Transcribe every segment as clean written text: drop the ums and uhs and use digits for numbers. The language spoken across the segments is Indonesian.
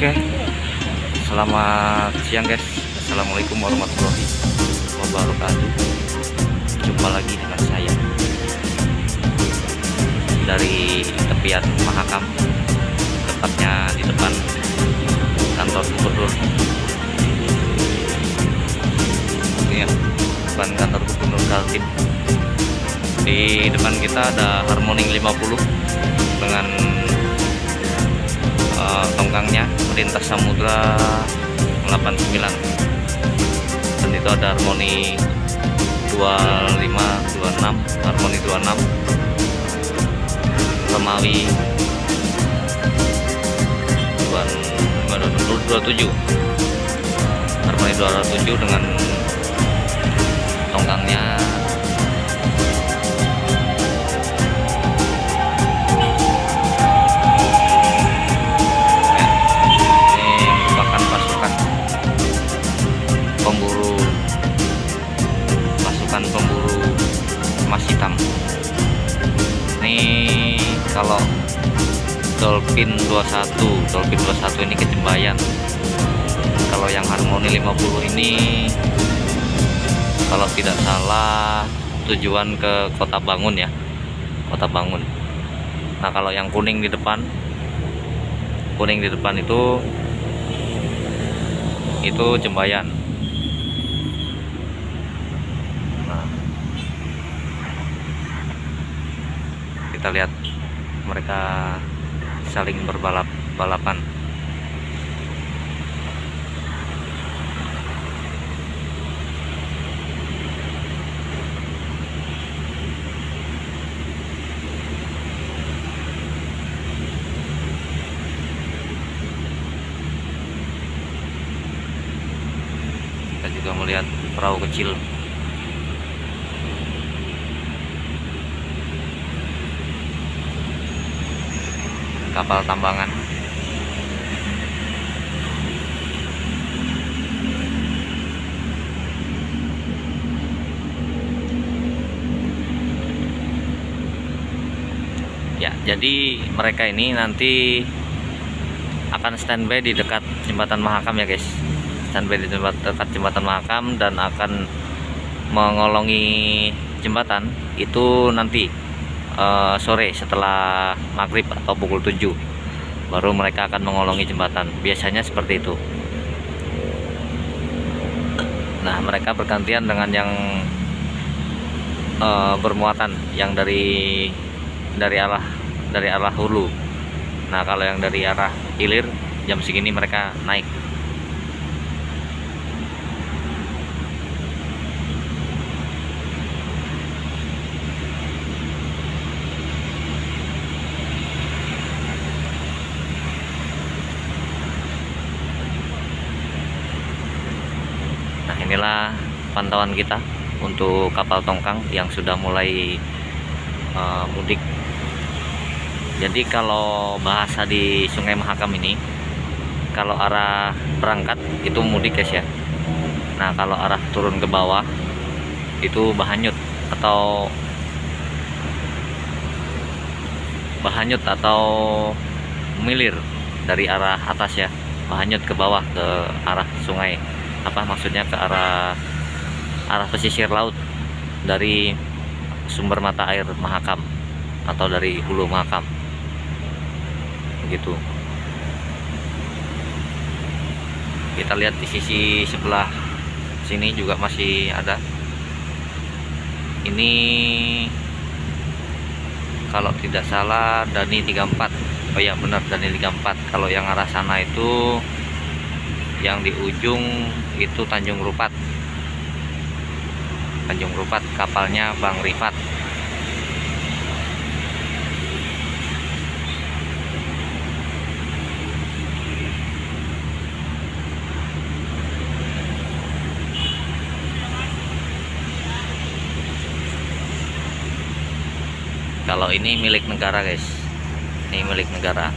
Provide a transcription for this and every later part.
Oke, selamat siang guys. Assalamualaikum warahmatullahi wabarakatuh. Jumpa lagi dengan saya dari tepian Mahakam, tepatnya di depan kantor gubernur. Ini ya, depan kantor gubernur Kaltim. Di depan kita ada Harmoni 50 dengan tongkangnya Melintas Samudra 89, dan itu ada Harmoni 25, 26, Harmoni 26, Romawi 27, Harmoni 27 dengan tongkangnya pemburu emas hitam. Ini kalau Dolphin 21 ini ke Jembayan. Kalau yang Harmoni 50 ini kalau tidak salah tujuan ke Kota Bangun ya, Kota Bangun. Nah, kalau yang kuning di depan itu Jembayan. Kita lihat mereka saling balapan. Kita juga melihat perahu kecil. Kapal tambangan. Ya, jadi mereka ini nanti akan standby di dekat jembatan Mahakam ya guys. Standby di dekat jembatan Mahakam dan akan mengolongi jembatan itu nanti sore setelah maghrib atau pukul 7 baru mereka akan mengolongi jembatan. Biasanya seperti itu. Nah, mereka bergantian dengan yang bermuatan yang dari arah hulu. Nah, kalau yang dari arah hilir jam segini mereka naik. Inilah pantauan kita untuk kapal tongkang yang sudah mulai mudik. Jadi kalau bahasa di Sungai Mahakam ini, kalau arah berangkat itu mudik guys ya. Nah, kalau arah turun ke bawah itu bahanyut atau milir dari arah atas ya, bahanyut ke bawah ke arah sungai. Maksudnya ke arah pesisir laut dari sumber mata air Mahakam atau dari hulu Mahakam begitu. Kita lihat di sisi sebelah sini juga masih ada. Ini kalau tidak salah Dani 34. Oh ya, benar, Dani 34. Kalau yang arah sana itu yang di ujung itu Tanjung Rupat, kapalnya Bang Rifat. Kalau ini milik negara guys, ini milik negara.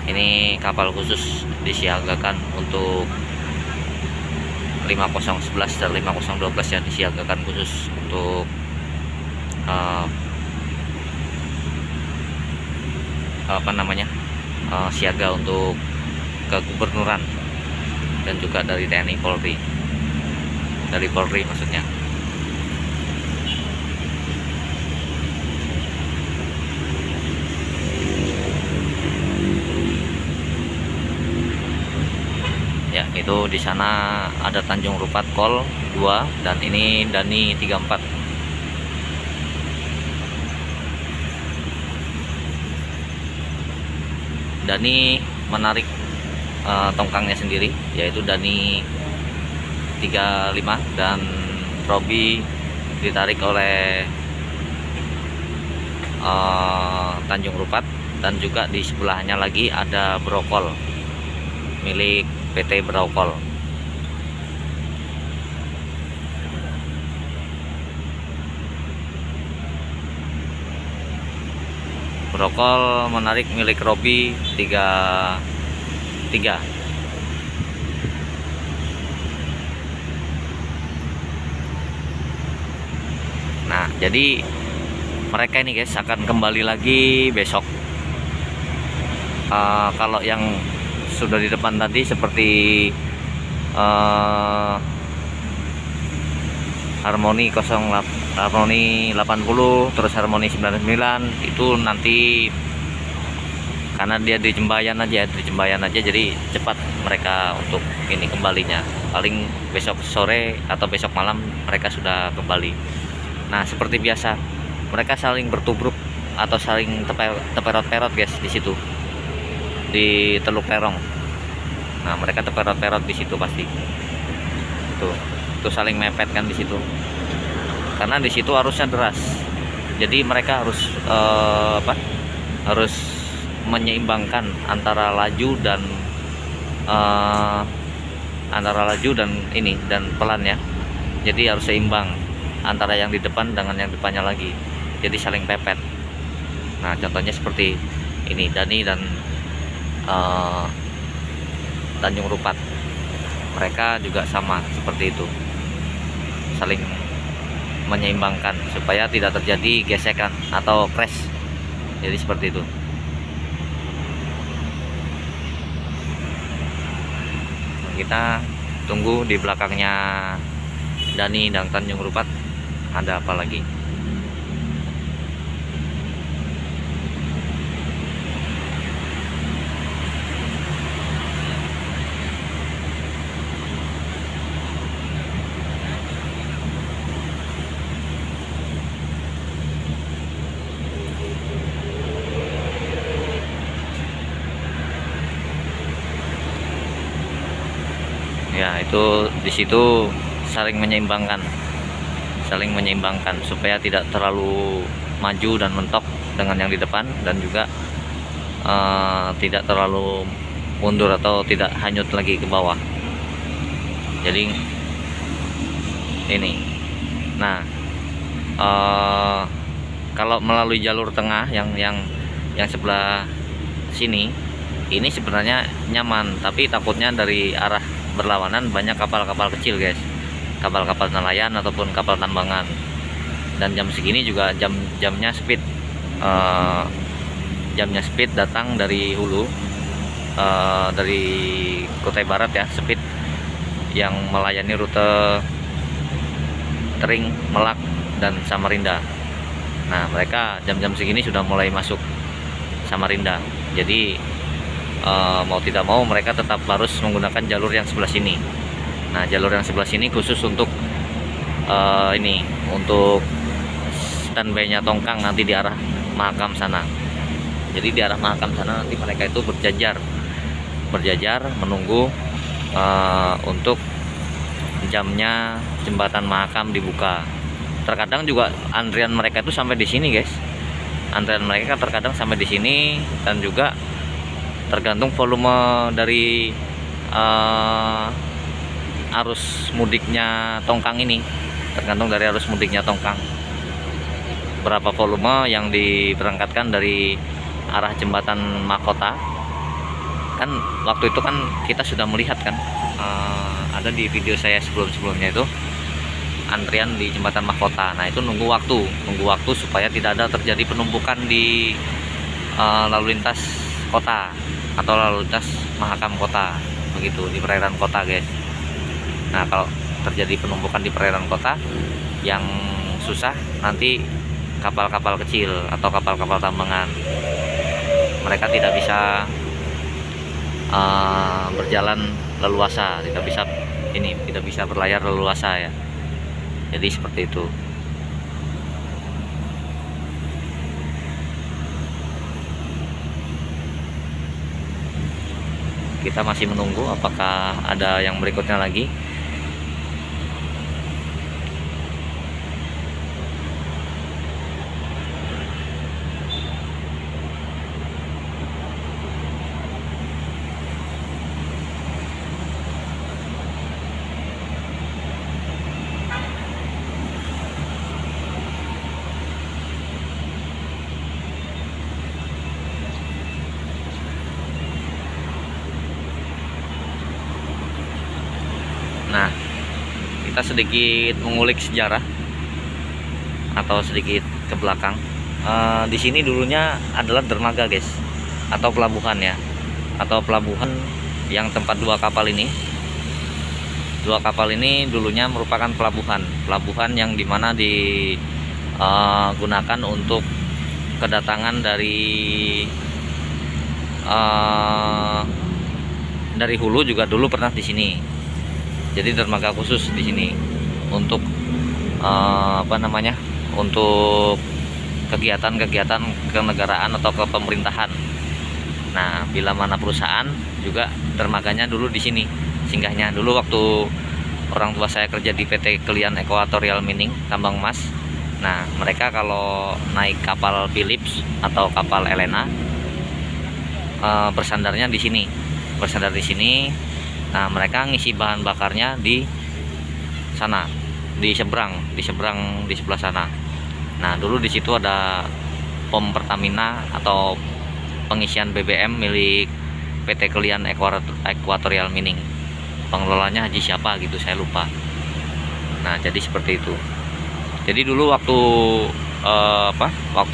Ini kapal khusus disiagakan untuk 5011 dan 5012 yang disiagakan khusus untuk siaga untuk kegubernuran dan juga dari TNI Polri, dari Polri maksudnya. Ya, itu di sana ada Tanjung Rupat Kol 2 dan ini Dani 34. Dani menarik tongkangnya sendiri, yaitu Dani 35, dan Robi ditarik oleh Tanjung Rupat, dan juga di sebelahnya lagi ada Brokol milik PT Brokol. Brokol menarik milik Robi 33. Nah, jadi mereka ini guys akan kembali lagi besok. Kalau yang sudah di depan tadi seperti Harmoni 08, Harmoni 80, terus Harmoni 99, itu nanti karena dia di Jembayan aja, jadi cepat mereka untuk ini kembalinya. Paling besok sore atau besok malam mereka sudah kembali. Nah, seperti biasa mereka saling bertubruk atau saling teperot-perot guys di situ, di Teluk Terong. Nah, mereka teperot-perot di situ pasti. Tuh saling mepet kan di situ. Karena di situ arusnya deras. Jadi mereka harus harus menyeimbangkan antara laju dan dan pelannya. Jadi harus seimbang antara yang di depan dengan yang depannya lagi. Jadi saling pepet. Nah, contohnya seperti ini Dani dan Tanjung Rupat, mereka juga sama seperti itu, saling menyeimbangkan supaya tidak terjadi gesekan atau crash. Jadi seperti itu. Kita tunggu di belakangnya Dani dan Tanjung Rupat ada apa lagi. Ya, itu di situ saling menyeimbangkan supaya tidak terlalu maju dan mentok dengan yang di depan, dan juga tidak terlalu mundur atau tidak hanyut lagi ke bawah. Jadi ini. Nah, kalau melalui jalur tengah yang sebelah sini, ini sebenarnya nyaman, tapi takutnya dari arah berlawanan banyak kapal-kapal kecil guys, kapal-kapal nelayan ataupun kapal tambangan. Dan jam segini juga jamnya speed datang dari hulu, dari Kutai Barat ya, speed yang melayani rute Tering, Melak, dan Samarinda. Nah, mereka jam-jam segini sudah mulai masuk Samarinda. Jadi mau tidak mau mereka tetap harus menggunakan jalur yang sebelah sini. Nah, jalur yang sebelah sini khusus untuk untuk standby-nya tongkang nanti di arah Mahakam sana. Jadi di arah Mahakam sana nanti mereka itu berjajar menunggu untuk jamnya jembatan Mahakam dibuka. Terkadang juga antrian mereka itu sampai di sini guys. Antrian mereka terkadang sampai di sini, dan juga tergantung volume dari arus mudiknya tongkang ini. Tergantung dari arus mudiknya tongkang, berapa volume yang diberangkatkan dari arah jembatan Mahkota. Kan waktu itu kan kita sudah melihat kan, ada di video saya sebelumnya itu antrian di jembatan Mahkota. Nah, itu nunggu waktu supaya tidak ada terjadi penumpukan di lalu lintas kota atau lalu lintas Mahakam Kota, begitu, di perairan kota guys. Nah kalau terjadi penumpukan di perairan kota, yang susah nanti kapal-kapal kecil atau kapal-kapal tambangan. Mereka tidak bisa berjalan leluasa, tidak bisa berlayar leluasa ya. Jadi seperti itu. Kita masih menunggu apakah ada yang berikutnya lagi. Nah, kita sedikit mengulik sejarah atau sedikit ke belakang. Di sini dulunya adalah dermaga guys, atau pelabuhan ya, atau pelabuhan yang tempat dua kapal ini. Dua kapal ini dulunya merupakan pelabuhan yang dimana digunakan untuk kedatangan dari hulu juga dulu pernah di sini. Jadi dermaga khusus di sini untuk untuk kegiatan-kegiatan kenegaraan atau kepemerintahan. Nah, bila mana perusahaan juga dermaganya dulu di sini singgahnya. Dulu waktu orang tua saya kerja di PT Kelian Equatorial Mining tambang emas. Nah, mereka kalau naik kapal Philips atau kapal Elena bersandarnya di sini. Bersandar di sini. Nah, mereka ngisi bahan bakarnya di sana, di seberang di sebelah sana. Nah, dulu di situ ada pom Pertamina atau pengisian BBM milik PT Kelian Equatorial Mining. Pengelolanya Haji siapa gitu, saya lupa. Nah, jadi seperti itu. Jadi dulu waktu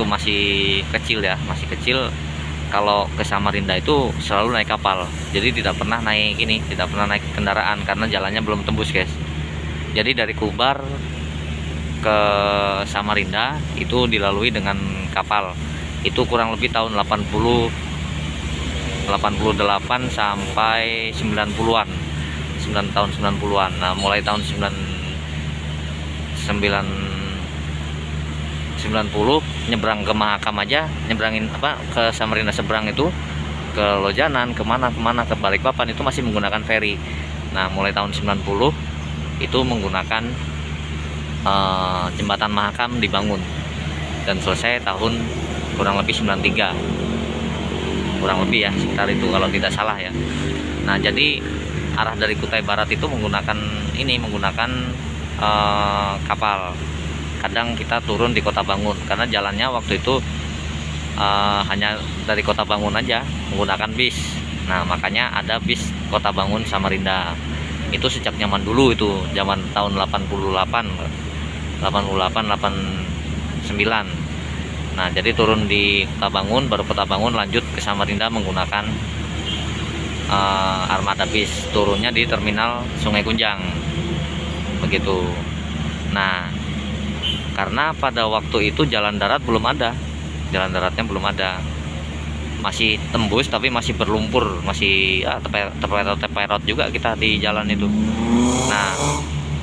masih kecil ya, kalau ke Samarinda itu selalu naik kapal. Jadi tidak pernah naik kendaraan karena jalannya belum tembus guys. Jadi dari Kubar ke Samarinda itu dilalui dengan kapal. Itu kurang lebih tahun 88 sampai 90-an. 90-an. Nah, mulai tahun 90 nyebrang ke Mahakam aja, nyebrangin ke Samarinda seberang itu ke Lojanan, kemana ke Balikpapan itu masih menggunakan feri. Nah, mulai tahun 90 itu menggunakan jembatan Mahakam dibangun dan selesai tahun kurang lebih 93, kurang lebih ya, sekitar itu kalau tidak salah ya. Nah, jadi arah dari Kutai Barat itu menggunakan kapal. Kadang kita turun di Kota Bangun karena jalannya waktu itu hanya dari Kota Bangun aja menggunakan bis. Nah, makanya ada bis Kota Bangun Samarinda. Itu sejak zaman dulu, itu zaman tahun 89. Nah, jadi turun di Kota Bangun, baru Kota Bangun lanjut ke Samarinda menggunakan armada bis. Turunnya di terminal Sungai Kunjang, begitu. Nah, karena pada waktu itu jalan daratnya belum ada, masih tembus tapi masih berlumpur, masih teperot juga kita di jalan itu. Nah,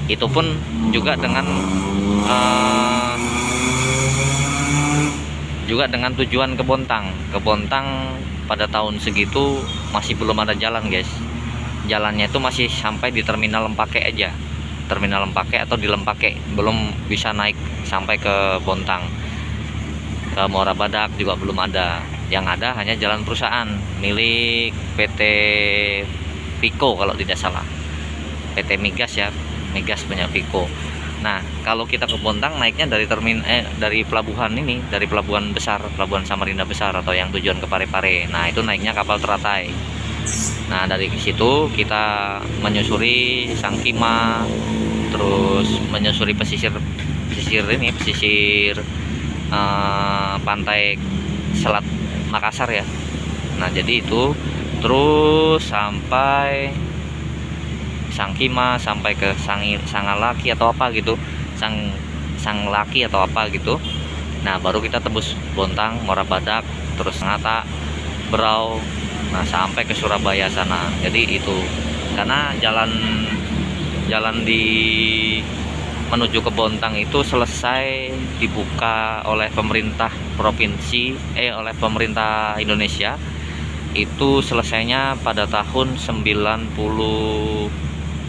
itu pun juga dengan tujuan ke Bontang pada tahun segitu masih belum ada jalan guys. Jalannya itu masih sampai di terminal Lempake aja, atau di Lempake, belum bisa naik sampai ke Bontang. Ke Muara Badak juga belum ada. Yang ada hanya jalan perusahaan milik PT Pico kalau tidak salah, PT Migas ya, Migas punya Pico. Nah, kalau kita ke Bontang naiknya dari pelabuhan ini, dari pelabuhan Samarinda besar atau yang tujuan ke Parepare. Nah, itu naiknya kapal teratai. Nah, dari situ kita menyusuri Sangkima, terus menyusuri pesisir pantai Selat Makassar ya. Nah, jadi itu terus sampai Sangkima, sampai ke Sangalaki atau apa gitu, Sanglaki atau apa gitu. Nah baru kita tebus Bontang, Muara Badak, terus Ngata, Berau, nah sampai ke Surabaya sana. Jadi itu karena jalan di menuju ke Bontang itu selesai dibuka oleh pemerintah provinsi, oleh pemerintah Indonesia. Itu selesainya pada tahun 90,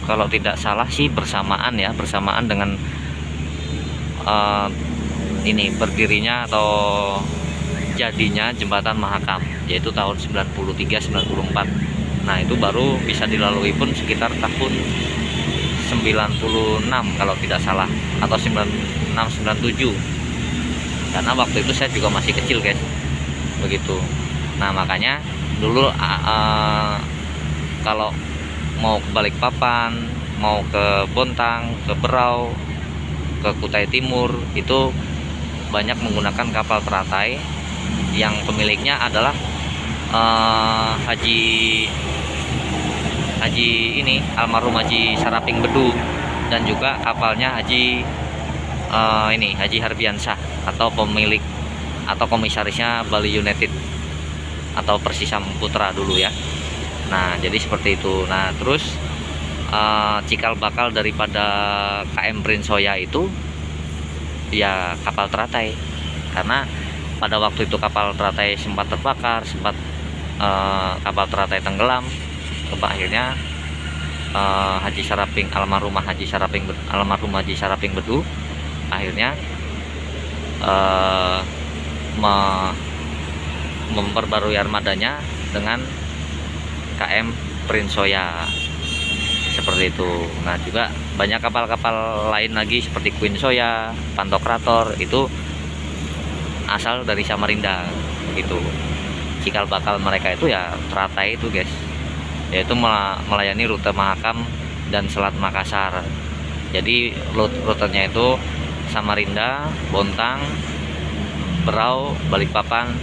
kalau tidak salah sih bersamaan dengan ini berdirinya atau jadinya jembatan Mahakam, yaitu tahun 93-94. Nah itu baru bisa dilalui pun sekitar tahun 96 kalau tidak salah, atau 96-97, karena waktu itu saya juga masih kecil guys, begitu. Nah makanya dulu kalau mau ke Balikpapan, mau ke Bontang, ke Berau, ke Kutai Timur, itu banyak menggunakan kapal teratai yang pemiliknya adalah Haji ini, almarhum Haji Saraping Bedu, dan juga kapalnya Haji Harbiansah, atau pemilik atau komisarisnya Bali United atau Persisam Putra dulu ya. Nah jadi seperti itu. Nah terus cikal bakal daripada KM Prince Soya itu ya kapal teratai, karena pada waktu itu kapal teratai sempat terbakar, kapal teratai tenggelam. Akhirnya almarhum Haji Saraping Bedu akhirnya memperbarui armadanya dengan KM Prince Soya, seperti itu. Nah juga banyak kapal-kapal lain lagi seperti Queen Soya, Pantokrator, itu asal dari Samarinda gitu. Cikal bakal mereka itu ya teratai itu guys, yaitu melayani rute Mahakam dan Selat Makassar. Jadi rutenya itu Samarinda, Bontang, Berau, Balikpapan,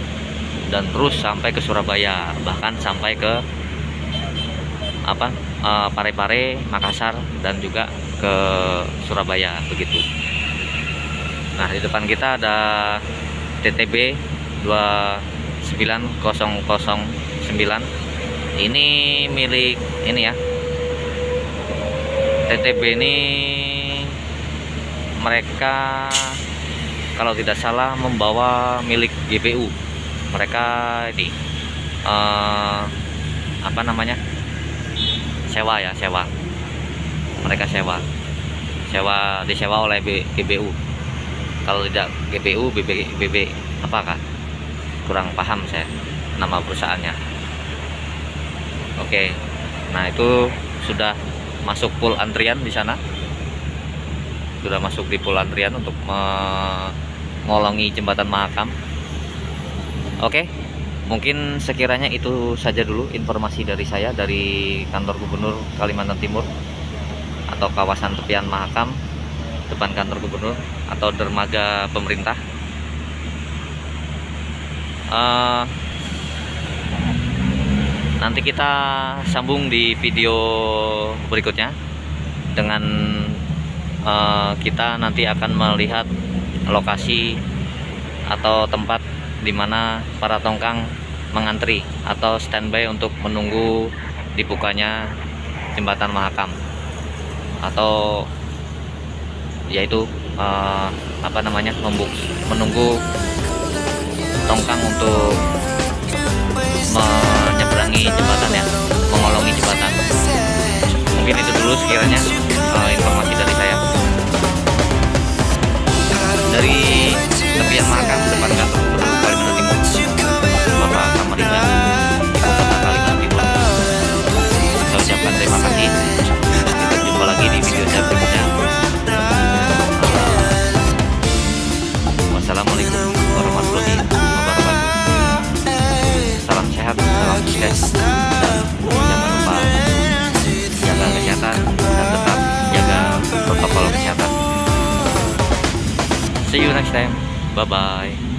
dan terus sampai ke Surabaya, bahkan sampai ke Parepare, Makassar, dan juga ke Surabaya begitu. Nah di depan kita ada TTB 29009. Ini milik ini ya, TTB ini mereka kalau tidak salah membawa milik GPU. Mereka ini sewa. Mereka disewa oleh GBU. Kalau tidak GPU, BB apakah? Kurang paham saya nama perusahaannya. Oke, nah itu sudah masuk pool antrian di sana. Sudah masuk di pool antrian untuk mengolongi jembatan Mahakam. Oke, mungkin sekiranya itu saja dulu informasi dari saya dari kantor Gubernur Kalimantan Timur atau kawasan tepian Mahakam, depan kantor Gubernur atau dermaga pemerintah. Nanti kita sambung di video berikutnya dengan kita nanti akan melihat lokasi atau tempat di mana para tongkang mengantri atau standby untuk menunggu dibukanya jembatan Mahakam, atau yaitu menunggu tongkang untuk menyeberangi jembatan ya, mengolongi jembatan. Mungkin itu dulu sekiranya informasi dari saya dari tepian Mahakam, depan kantor Gubernur Kalimantan Timur, Bapak Samarinda, Ibu Kota Kalimantan Timur. Saya ucapkan terima kasih. Kita jumpa lagi di video saya berikutnya. Wassalamualaikum warahmatullahi wabarakatuh. Salam sehat, salam sukses, dan jangan lupa jaga kesehatan dan tetap jaga protokol kesehatan. See you next time. Bye bye.